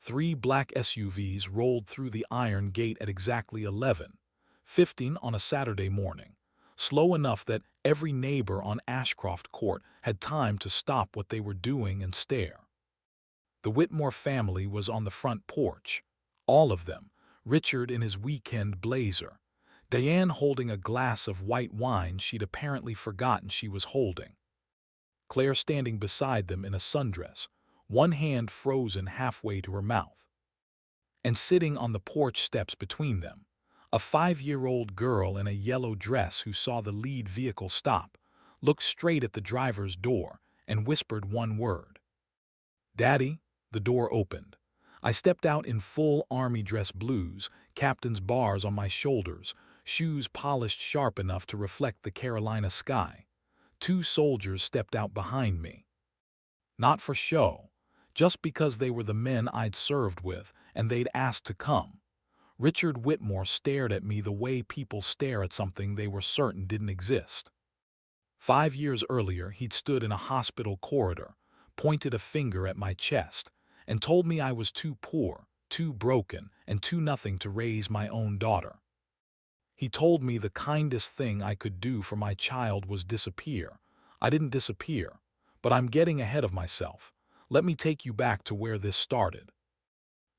Three black SUVs rolled through the iron gate at exactly 11:15 on a Saturday morning, slow enough that every neighbor on Ashcroft Court had time to stop what they were doing and stare. The Whitmore family was on the front porch, all of them, Richard in his weekend blazer, Diane holding a glass of white wine she'd apparently forgotten she was holding, Claire standing beside them in a sundress, one hand frozen halfway to her mouth. And sitting on the porch steps between them, a 5-year-old girl in a yellow dress who saw the lead vehicle stop, looked straight at the driver's door, and whispered one word. "Daddy." The door opened. I stepped out in full army dress blues, captain's bars on my shoulders, shoes polished sharp enough to reflect the Carolina sky. Two soldiers stepped out behind me. Not for show, just because they were the men I'd served with and they'd asked to come. Richard Whitmore stared at me the way people stare at something they were certain didn't exist. 5 years earlier, he'd stood in a hospital corridor, pointed a finger at my chest, and told me I was too poor, too broken, and too nothing to raise my own daughter. He told me the kindest thing I could do for my child was disappear. I didn't disappear, but I'm getting ahead of myself. Let me take you back to where this started.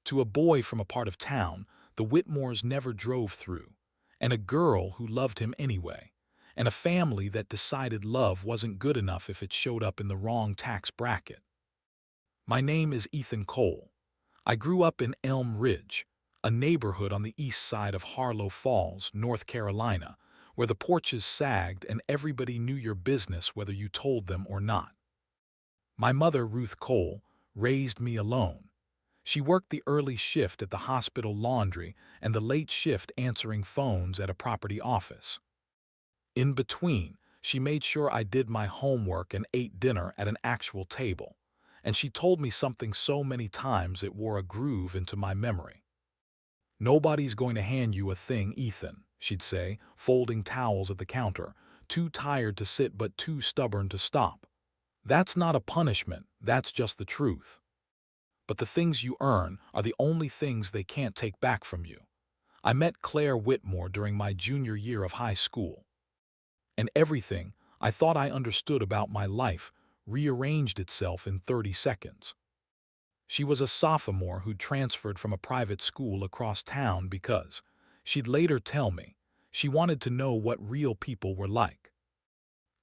To a boy from a part of town the Whitmores never drove through, and a girl who loved him anyway, and a family that decided love wasn't good enough if it showed up in the wrong tax bracket. My name is Ethan Cole. I grew up in Elm Ridge, a neighborhood on the east side of Harlow Falls, North Carolina, where the porches sagged and everybody knew your business whether you told them or not. My mother, Ruth Cole, raised me alone. She worked the early shift at the hospital laundry and the late shift answering phones at a property office. In between, she made sure I did my homework and ate dinner at an actual table, and she told me something so many times it wore a groove into my memory. "Nobody's going to hand you a thing, Ethan," she'd say, folding towels at the counter, too tired to sit but too stubborn to stop. "That's not a punishment, that's just the truth. But the things you earn are the only things they can't take back from you." I met Claire Whitmore during my junior year of high school, and everything I thought I understood about my life rearranged itself in 30 seconds. She was a sophomore who'd transferred from a private school across town because, she'd later tell me, she wanted to know what real people were like.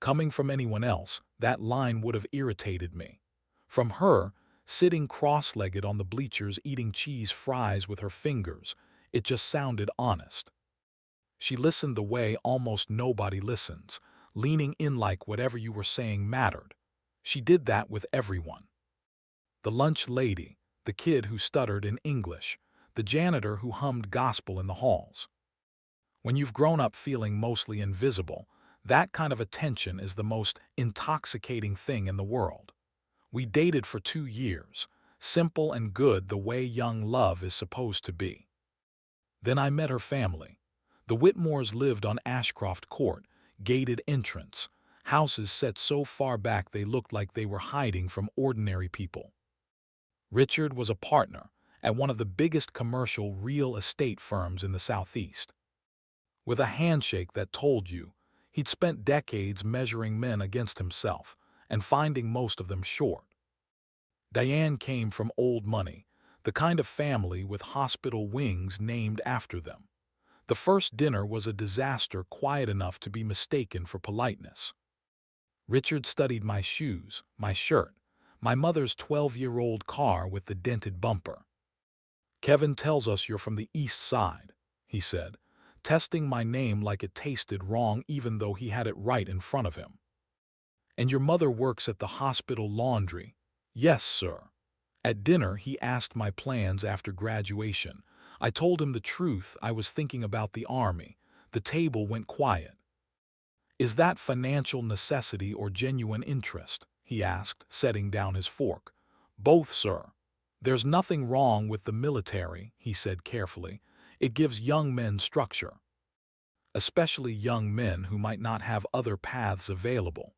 Coming from anyone else, that line would have irritated me. From her, sitting cross-legged on the bleachers eating cheese fries with her fingers, it just sounded honest. She listened the way almost nobody listens, leaning in like whatever you were saying mattered. She did that with everyone. The lunch lady, the kid who stuttered in English, the janitor who hummed gospel in the halls. When you've grown up feeling mostly invisible, that kind of attention is the most intoxicating thing in the world. We dated for 2 years, simple and good the way young love is supposed to be. Then I met her family. The Whitmores lived on Ashcroft Court, gated entrance, houses set so far back they looked like they were hiding from ordinary people. Richard was a partner at one of the biggest commercial real estate firms in the Southeast. With a handshake that told you he'd spent decades measuring men against himself and finding most of them short. Diane came from old money, the kind of family with hospital wings named after them. The first dinner was a disaster quiet enough to be mistaken for politeness. Richard studied my shoes, my shirt, my mother's 12-year-old car with the dented bumper. "Kevin tells us you're from the East Side," he said, testing my name like it tasted wrong even though he had it right in front of him. "And your mother works at the hospital laundry." "Yes, sir." At dinner, he asked my plans after graduation. I told him the truth, I was thinking about the Army. The table went quiet. "Is that financial necessity or genuine interest?" he asked, setting down his fork. "Both, sir." "There's nothing wrong with the military," he said carefully. "It gives young men structure. Especially young men who might not have other paths available."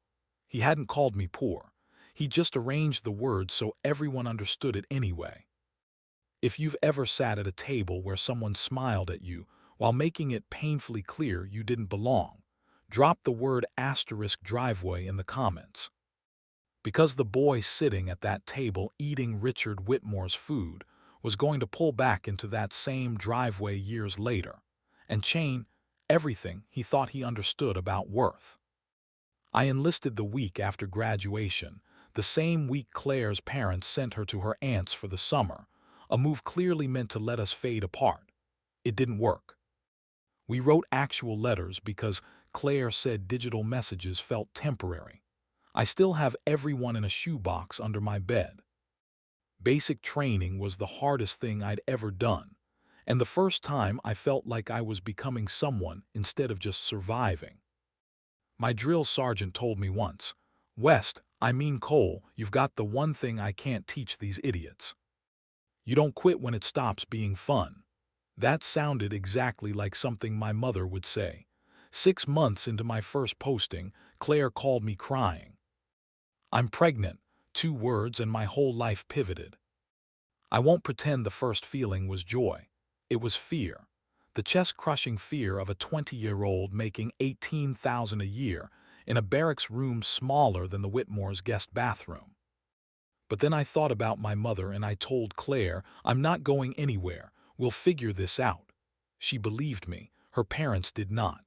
He hadn't called me poor. He just arranged the words so everyone understood it anyway. If you've ever sat at a table where someone smiled at you while making it painfully clear you didn't belong, drop the word asterisk driveway in the comments. Because the boy sitting at that table eating Richard Whitmore's food was going to pull back into that same driveway years later and chain everything he thought he understood about worth. I enlisted the week after graduation, the same week Claire's parents sent her to her aunt's for the summer, a move clearly meant to let us fade apart. It didn't work. We wrote actual letters because Claire said digital messages felt temporary. I still have everyone in a shoebox under my bed. Basic training was the hardest thing I'd ever done, and the first time I felt like I was becoming someone instead of just surviving. My drill sergeant told me once, "West, I mean Cole, you've got the one thing I can't teach these idiots. You don't quit when it stops being fun." That sounded exactly like something my mother would say. 6 months into my first posting, Claire called me crying. "I'm pregnant," 2 words, and my whole life pivoted. I won't pretend the first feeling was joy. It was fear. The chest-crushing fear of a 20-year-old making $18,000 a year in a barracks room smaller than the Whitmore's guest bathroom. But then I thought about my mother and I told Claire, "I'm not going anywhere. We'll figure this out." She believed me. Her parents did not.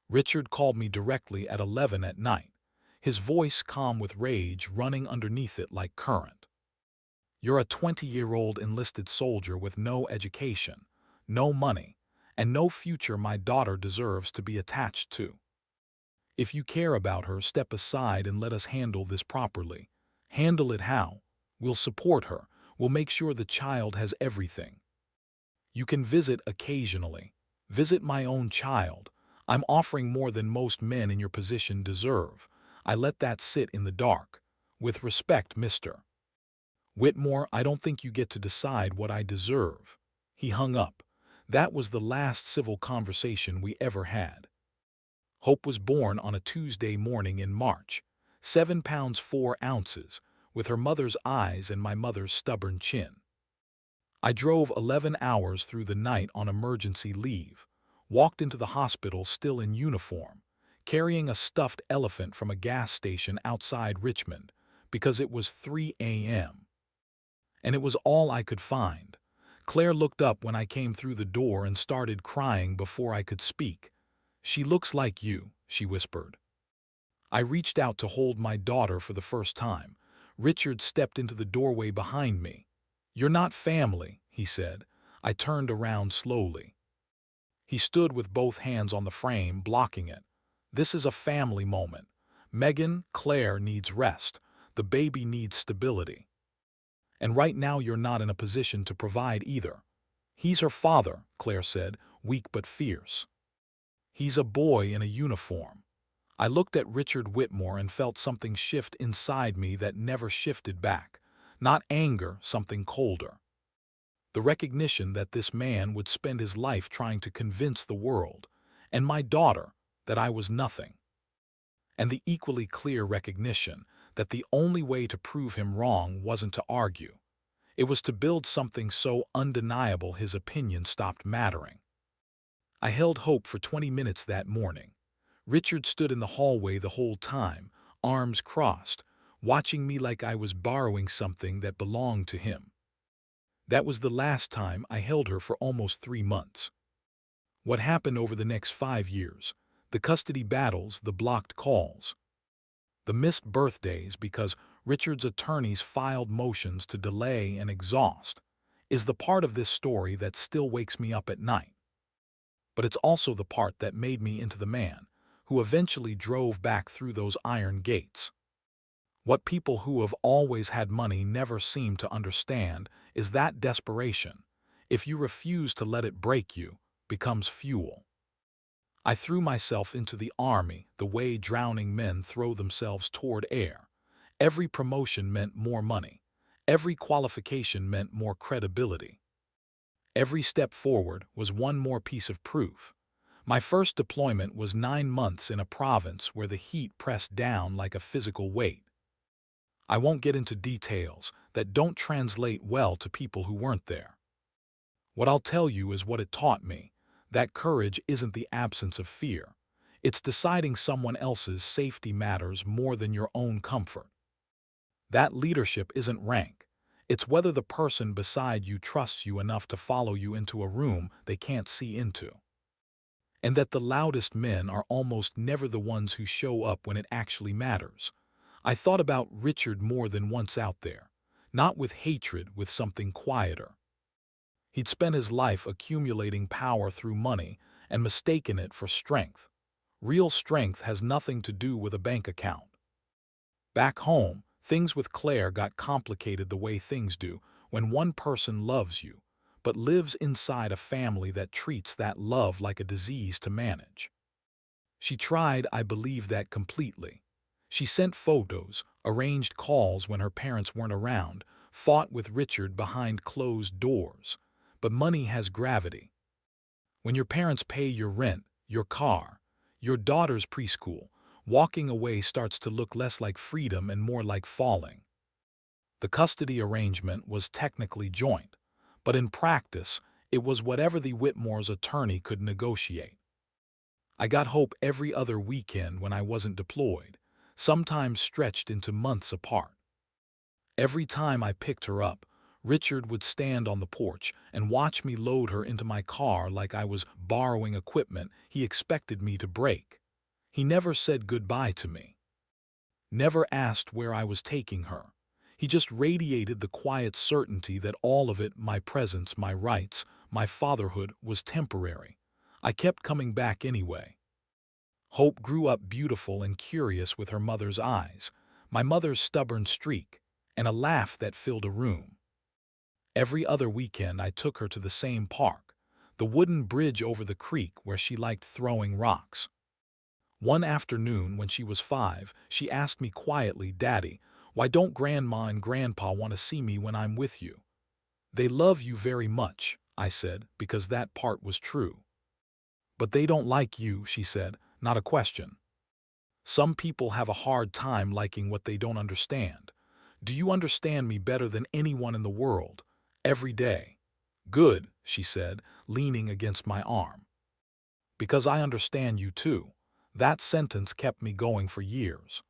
Richard called me directly at 11 at night, his voice calm with rage running underneath it like current. "You're a 20-year-old enlisted soldier with no education, no money, and no future my daughter deserves to be attached to. If you care about her, step aside and let us handle this properly. Handle it how? We'll support her. We'll make sure the child has everything. You can visit occasionally. Visit my own child. I'm offering more than most men in your position deserve. I let that sit in the dark. With respect, Mr. Whitmore, I don't think you get to decide what I deserve." He hung up. That was the last civil conversation we ever had. Hope was born on a Tuesday morning in March, 7 pounds 4 ounces, with her mother's eyes and my mother's stubborn chin. I drove 11 hours through the night on emergency leave, walked into the hospital still in uniform, carrying a stuffed elephant from a gas station outside Richmond, because it was 3 a.m. And it was all I could find. Claire looked up when I came through the door and started crying before I could speak. "She looks like you," she whispered. I reached out to hold my daughter for the first time. Richard stepped into the doorway behind me. "You're not family," he said. I turned around slowly. He stood with both hands on the frame, blocking it. "This is a family moment. Megan, Claire needs rest. The baby needs stability. And right now you're not in a position to provide either." "He's her father," Claire said, weak but fierce. "He's a boy in a uniform." I looked at Richard Whitmore and felt something shift inside me that never shifted back. Not anger, something colder. The recognition that this man would spend his life trying to convince the world, and my daughter, that I was nothing. And the equally clear recognition that the only way to prove him wrong wasn't to argue. It was to build something so undeniable his opinion stopped mattering. I held hope for 20 minutes that morning. Richard stood in the hallway the whole time, arms crossed, watching me like I was borrowing something that belonged to him. That was the last time I held her for almost 3 months. What happened over the next 5 years? The custody battles, the blocked calls, the missed birthdays because Richard's attorneys filed motions to delay and exhaust, is the part of this story that still wakes me up at night. But it's also the part that made me into the man who eventually drove back through those iron gates. What people who have always had money never seem to understand is that desperation, if you refuse to let it break you, becomes fuel. I threw myself into the army the way drowning men throw themselves toward air. Every promotion meant more money. Every qualification meant more credibility. Every step forward was one more piece of proof. My first deployment was 9 months in a province where the heat pressed down like a physical weight. I won't get into details. that don't translate well to people who weren't there. What I'll tell you is what it taught me, that courage isn't the absence of fear. It's deciding someone else's safety matters more than your own comfort. That leadership isn't rank. It's whether the person beside you trusts you enough to follow you into a room they can't see into. And that the loudest men are almost never the ones who show up when it actually matters. I thought about Richard more than once out there, not with hatred, with something quieter. He'd spent his life accumulating power through money and mistaken it for strength. Real strength has nothing to do with a bank account. Back home, things with Claire got complicated the way things do when one person loves you, but lives inside a family that treats that love like a disease to manage. She tried, I believe that completely. She sent photos, arranged calls when her parents weren't around, fought with Richard behind closed doors. But money has gravity. When your parents pay your rent, your car, your daughter's preschool, walking away starts to look less like freedom and more like falling. The custody arrangement was technically joint, but in practice, it was whatever the Whitmore's attorney could negotiate. I got Hope every other weekend when I wasn't deployed, sometimes stretched into months apart. Every time I picked her up, Richard would stand on the porch and watch me load her into my car like I was borrowing equipment he expected me to break. He never said goodbye to me, never asked where I was taking her. He just radiated the quiet certainty that all of it, my presence, my rights, my fatherhood, was temporary. I kept coming back anyway. Hope grew up beautiful and curious with her mother's eyes, my mother's stubborn streak, and a laugh that filled a room. Every other weekend I took her to the same park, the wooden bridge over the creek where she liked throwing rocks. One afternoon when she was 5, she asked me quietly, "Daddy, why don't Grandma and Grandpa want to see me when I'm with you?" "They love you very much," I said, because that part was true. "But they don't like you," she said, not a question. "Some people have a hard time liking what they don't understand. Do you understand me better than anyone in the world? Every day." "Good," she said, leaning against my arm. "Because I understand you too." That sentence kept me going for years.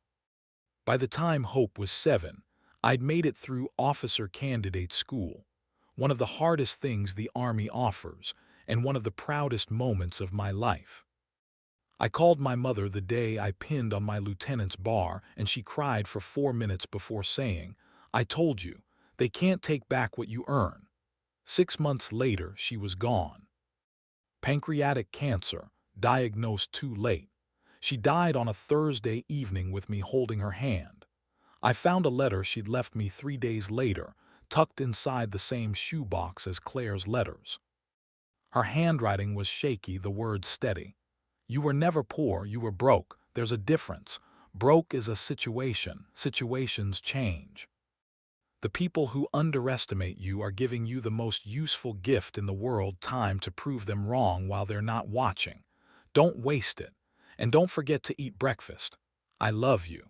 By the time Hope was 7, I'd made it through officer candidate school, one of the hardest things the Army offers, and one of the proudest moments of my life. I called my mother the day I pinned on my lieutenant's bar, and she cried for 4 minutes before saying, "I told you, they can't take back what you earn." 6 months later, she was gone. Pancreatic cancer, diagnosed too late. She died on a Thursday evening with me holding her hand. I found a letter she'd left me 3 days later, tucked inside the same shoebox as Claire's letters. Her handwriting was shaky, the words steady. "You were never poor, you were broke. There's a difference. Broke is a situation. Situations change. The people who underestimate you are giving you the most useful gift in the world, time to prove them wrong while they're not watching. Don't waste it. And don't forget to eat breakfast. I love you.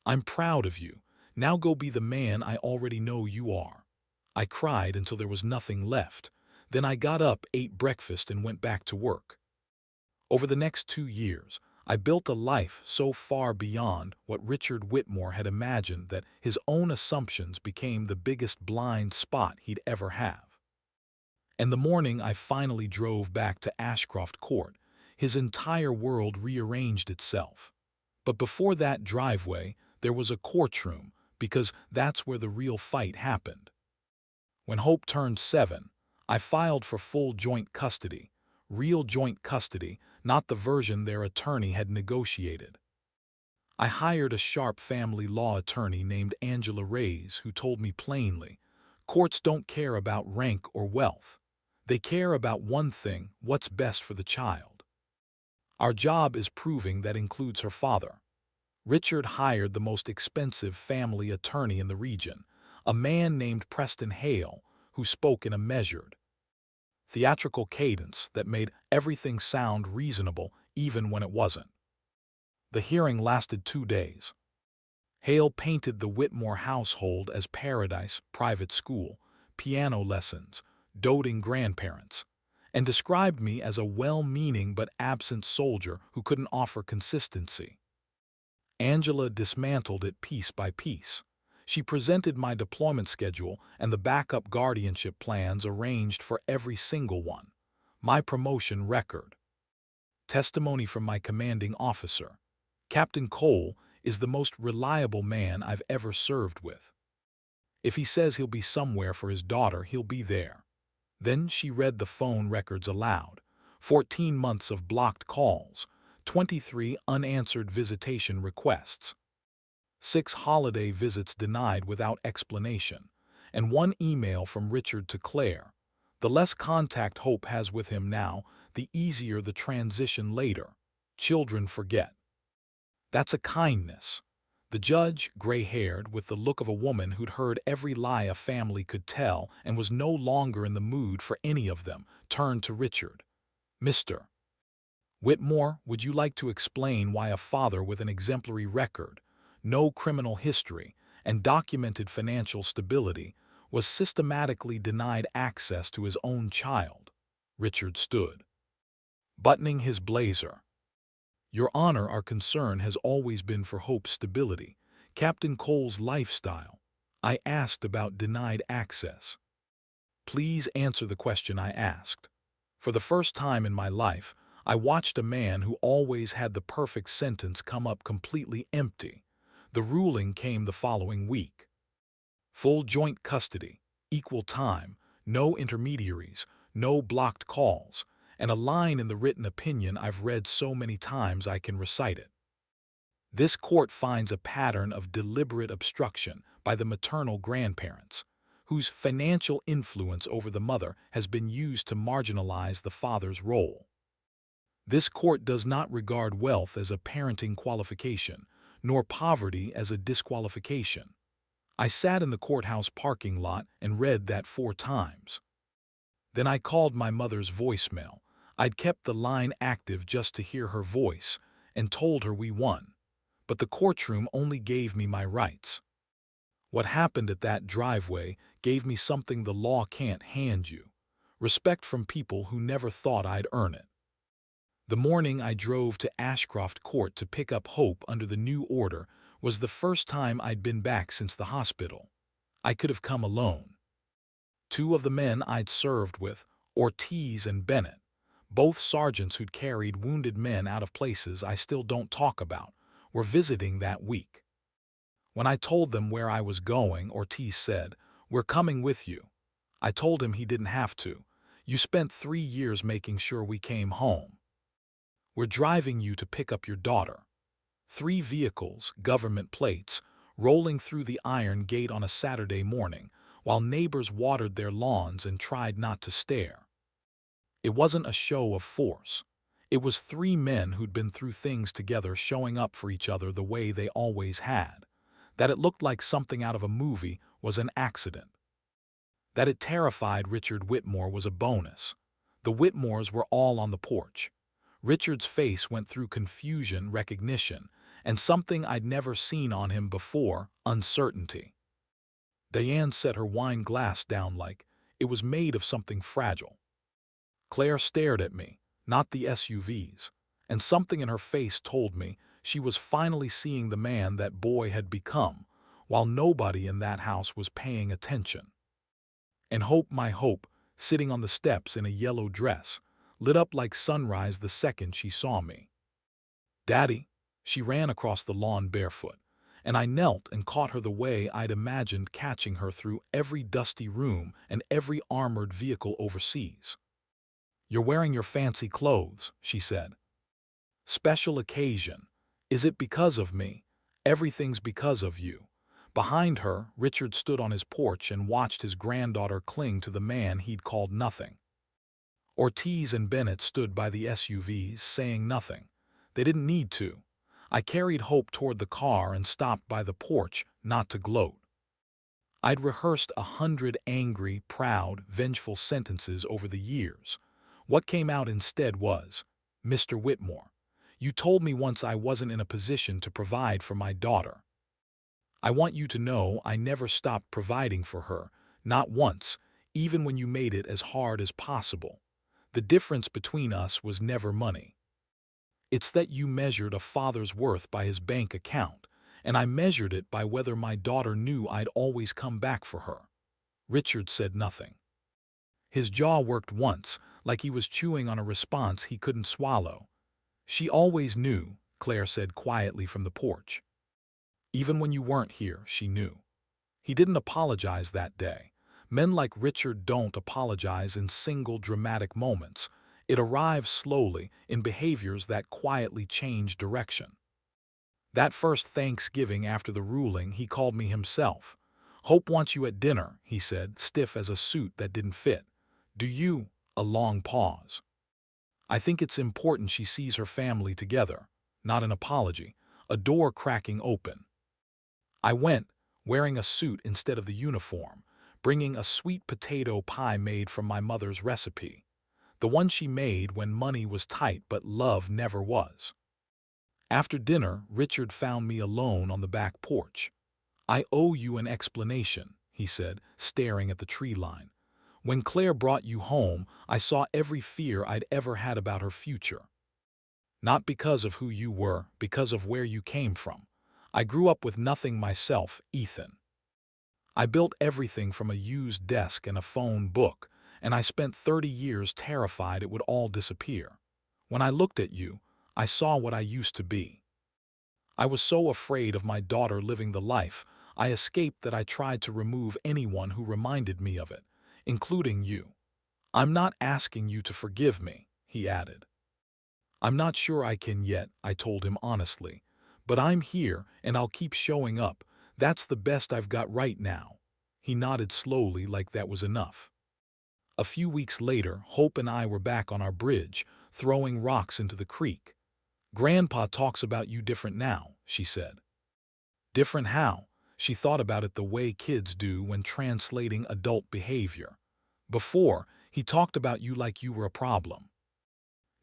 I'm proud of you. Now go be the man I already know you are." I cried until there was nothing left. Then I got up, ate breakfast, and went back to work. Over the next 2 years, I built a life so far beyond what Richard Whitmore had imagined that his own assumptions became the biggest blind spot he'd ever have. And the morning I finally drove back to Ashcroft Court, his entire world rearranged itself. But before that driveway, there was a courtroom, because that's where the real fight happened. When Hope turned 7, I filed for full joint custody, real joint custody, not the version their attorney had negotiated. I hired a sharp family law attorney named Angela Reyes who told me plainly, "Courts don't care about rank or wealth. They care about one thing, what's best for the child. Our job is proving that includes her father." Richard hired the most expensive family attorney in the region, a man named Preston Hale, who spoke in a measured, theatrical cadence that made everything sound reasonable even when it wasn't. The hearing lasted 2 days. Hale painted the Whitmore household as paradise, private school, piano lessons, doting grandparents, and described me as a well-meaning but absent soldier who couldn't offer consistency. Angela dismantled it piece by piece. She presented my deployment schedule and the backup guardianship plans arranged for every single one. My promotion record. Testimony from my commanding officer. Captain Cole is the most reliable man I've ever served with. If he says he'll be somewhere for his daughter, he'll be there. Then she read the phone records aloud. 14 months of blocked calls, 23 unanswered visitation requests, 6 holiday visits denied without explanation, and 1 email from Richard to Claire. The less contact Hope has with him now, the easier the transition later. Children forget. That's a kindness. The judge, gray-haired, with the look of a woman who'd heard every lie a family could tell and was no longer in the mood for any of them, turned to Richard. Mr. Whitmore, would you like to explain why a father with an exemplary record, no criminal history, and documented financial stability was systematically denied access to his own child? Richard stood, buttoning his blazer. Your Honor, our concern has always been for Hope's stability, Captain Cole's lifestyle. I asked about denied access. Please answer the question I asked. For the first time in my life, I watched a man who always had the perfect sentence come up completely empty. The ruling came the following week. Full joint custody, equal time, no intermediaries, no blocked calls, and a line in the written opinion I've read so many times I can recite it. This court finds a pattern of deliberate obstruction by the maternal grandparents, whose financial influence over the mother has been used to marginalize the father's role. This court does not regard wealth as a parenting qualification, nor poverty as a disqualification. I sat in the courthouse parking lot and read that 4 times. Then I called my mother's voicemail. I'd kept the line active just to hear her voice, and told her we won. But the courtroom only gave me my rights. What happened at that driveway gave me something the law can't hand you: respect from people who never thought I'd earn it. The morning I drove to Ashcroft Court to pick up Hope under the new order was the first time I'd been back since the hospital. I could have come alone. 2 of the men I'd served with, Ortiz and Bennett, both sergeants who'd carried wounded men out of places I still don't talk about, were visiting that week. When I told them where I was going, Ortiz said, "We're coming with you." I told him he didn't have to. "You spent 3 years making sure we came home. We're driving you to pick up your daughter." 3 vehicles, government plates, rolling through the iron gate on a Saturday morning, while neighbors watered their lawns and tried not to stare. It wasn't a show of force. It was 3 men who'd been through things together showing up for each other the way they always had. That it looked like something out of a movie was an accident. That it terrified Richard Whitmore was a bonus. The Whitmores were all on the porch. Richard's face went through confusion, recognition, and something I'd never seen on him before: uncertainty. Diane set her wine glass down like it was made of something fragile. Claire stared at me, not the SUVs, and something in her face told me she was finally seeing the man that boy had become, while nobody in that house was paying attention. And Hope, my Hope, sitting on the steps in a yellow dress, lit up like sunrise the second she saw me. "Daddy," she ran across the lawn barefoot, and I knelt and caught her the way I'd imagined catching her through every dusty room and every armored vehicle overseas. "You're wearing your fancy clothes," she said. "Special occasion. Is it because of me?" "Everything's because of you." Behind her, Richard stood on his porch and watched his granddaughter cling to the man he'd called nothing. Ortiz and Bennett stood by the SUVs, saying nothing. They didn't need to. I carried Hope toward the car and stopped by the porch, not to gloat. I'd rehearsed 100 angry, proud, vengeful sentences over the years. What came out instead was, "Mr. Whitmore, you told me once I wasn't in a position to provide for my daughter." I want you to know I never stopped providing for her, not once, even when you made it as hard as possible. The difference between us was never money. It's that you measured a father's worth by his bank account, and I measured it by whether my daughter knew I'd always come back for her." Richard said nothing. His jaw worked once, like he was chewing on a response he couldn't swallow. "She always knew," Claire said quietly from the porch. "Even when you weren't here, she knew." He didn't apologize that day. Men like Richard don't apologize in single dramatic moments. It arrives slowly in behaviors that quietly change direction. That first Thanksgiving after the ruling, he called me himself. "Hope wants you at dinner," he said, stiff as a suit that didn't fit. "Do you?" A long pause. "I think it's important she sees her family together." Not an apology. A door cracking open. I went, wearing a suit instead of the uniform, bringing a sweet potato pie made from my mother's recipe. The one she made when money was tight but love never was. After dinner, Richard found me alone on the back porch. "I owe you an explanation," he said, staring at the tree line. "When Claire brought you home, I saw every fear I'd ever had about her future. Not because of who you were, because of where you came from. I grew up with nothing myself, Ethan. I built everything from a used desk and a phone book, and I spent 30 years terrified it would all disappear. When I looked at you, I saw what I used to be. I was so afraid of my daughter living the life I escaped that I tried to remove anyone who reminded me of it, including you. I'm not asking you to forgive me," he added. "I'm not sure I can yet," I told him honestly. "But I'm here and I'll keep showing up. That's the best I've got right now." He nodded slowly like that was enough. A few weeks later, Hope and I were back on our bridge, throwing rocks into the creek. "Grandpa talks about you different now," she said. Different how? She thought about it the way kids do when translating adult behavior. "Before, he talked about you like you were a problem.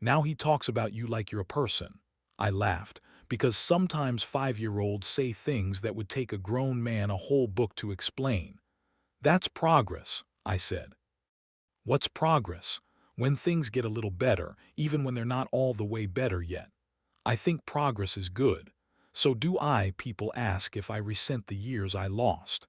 Now he talks about you like you're a person." I laughed, because sometimes 5-year-olds say things that would take a grown man a whole book to explain. "That's progress," I said. "What's progress?" "When things get a little better, even when they're not all the way better yet. I think progress is good. So do I," people ask if I resent the years I lost.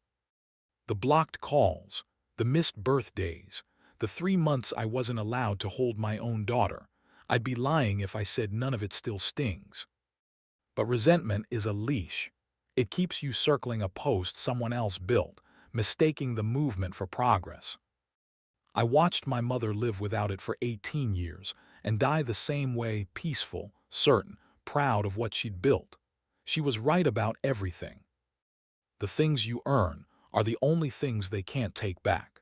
The blocked calls, the missed birthdays, the 3 months I wasn't allowed to hold my own daughter. I'd be lying if I said none of it still stings. But resentment is a leash. It keeps you circling a post someone else built, mistaking the movement for progress. I watched my mother live without it for 18 years and die the same way, peaceful, certain, proud of what she'd built. She was right about everything. The things you earn are the only things they can't take back.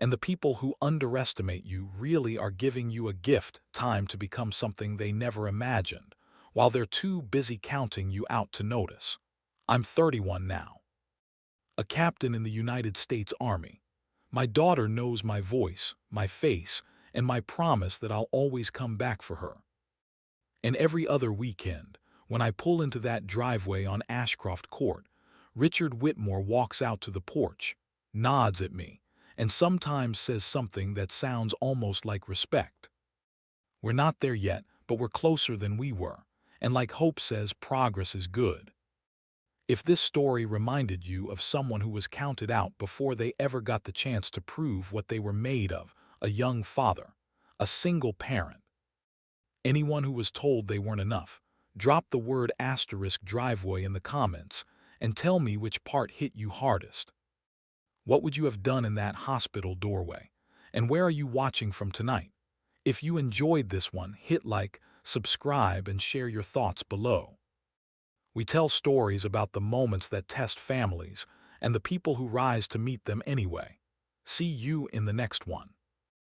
And the people who underestimate you really are giving you a gift, time to become something they never imagined, while they're too busy counting you out to notice. I'm 31 now. A captain in the United States Army. My daughter knows my voice, my face, and my promise that I'll always come back for her. And every other weekend, when I pull into that driveway on Ashcroft Court, Richard Whitmore walks out to the porch, nods at me, and sometimes says something that sounds almost like respect. "We're not there yet, but we're closer than we were, and like Hope says, progress is good." If this story reminded you of someone who was counted out before they ever got the chance to prove what they were made of, a young father, a single parent, anyone who was told they weren't enough, drop the word *driveway in the comments and tell me which part hit you hardest. What would you have done in that hospital doorway? And where are you watching from tonight? If you enjoyed this one, hit like, subscribe, and share your thoughts below. We tell stories about the moments that test families and the people who rise to meet them anyway. See you in the next one.